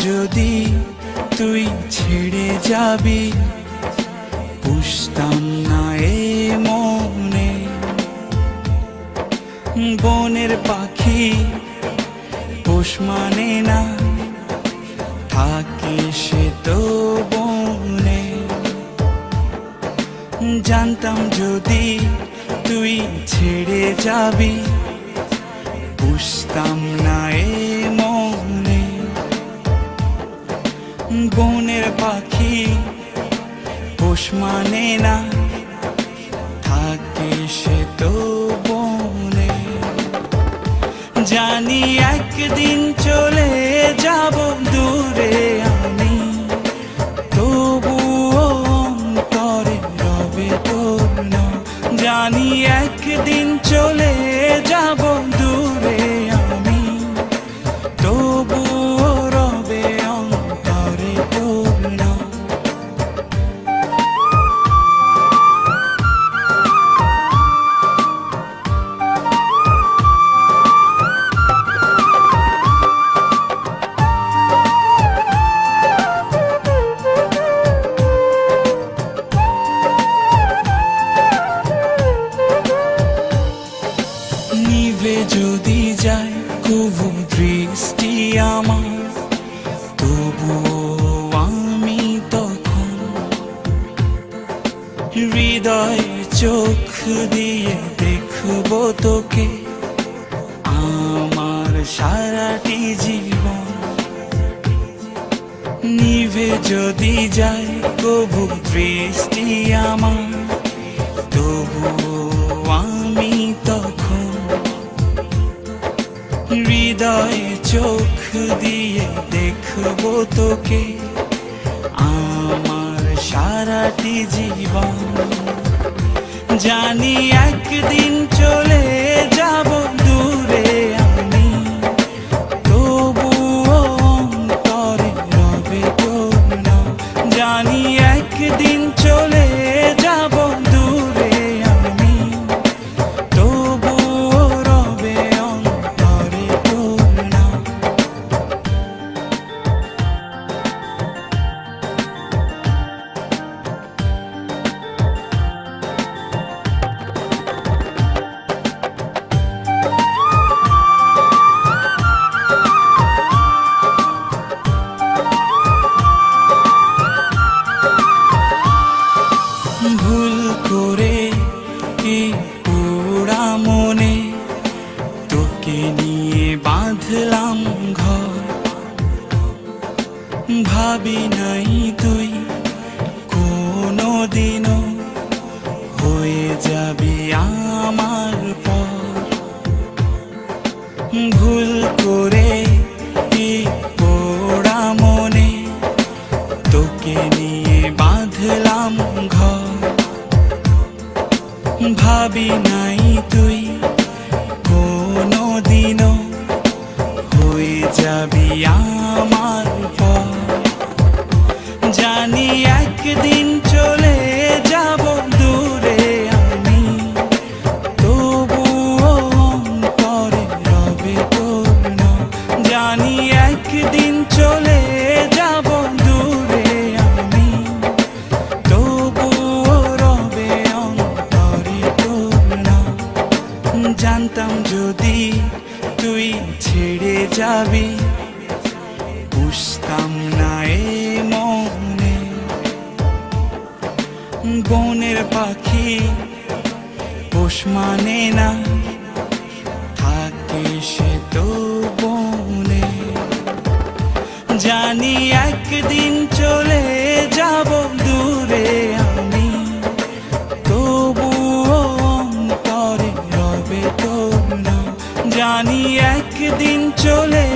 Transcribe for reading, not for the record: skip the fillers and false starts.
যদি তুই ছেড়ে যাবি, বুঝতাম না এ মনে। বনের পাখি পোষ মানে না, থাকে সে তো বনে। জানতাম যদি তুই ছেড়ে যাবি, বুঝতাম না এ মনে। বনের পাখি পোষ মানে না, থাকে সে তো বনে। জানি একদিন চলে যাব দূরে আমি, তবুও অন্তরে রবে তোর নাম। জানি একদিন চলে যাব দূরে আমি, তবুও রবে অন্তরে তোর নাম। নিভে যদি যায় কবু দৃষ্টি আমার, তবুও আমি তখন হৃদয় চোখ দিয়ে দেখব তোকে আমার সারাটি জীবন। নিভে যদি যায় কবু দৃষ্টি আমার, তবুও আমি তখন হৃদয় চোখ দিয়ে দেখব তোকে আমার সারাটি জীবন। জানি একদিন চলে যাব দূরে আমি, তবুও অন্তরে রবে তোর নাম। জানি একদিন চলে যাব দূরে আমি, তবুও রবে অন্তরে তোর নাম। ভুল করে কি পোড়া মনে তোকে নিয়ে বাঁধলাম ঘর। ভাবি নাই তুই কোনো দিনও হয়ে যাবি আমার পর। ভুল করে কি পোড়া মনে তোকে নিয়ে বাঁধলাম ঘর। ভাবি নাই তুই কোনো দিনও হয়ে যাবি আমার পর। জানি একদিন চলে যাব দূরে আমি, তবুও অন্তরে রবে তোর নাম। জানি একদিন চলে যাব দূরে আমি, তবুও রবে অন্তরে তোর নাম। জানতাম যদি তুই ছেড়ে যাবি, বুঝতাম না এ মনে। বনের পাখি পোষ মানে না, থাকে সে তো বনে। জানি একদিন চলে যাব দূরে আমি, তবুও অন্তরে রবে তোর নাম। জানি একদিন চলে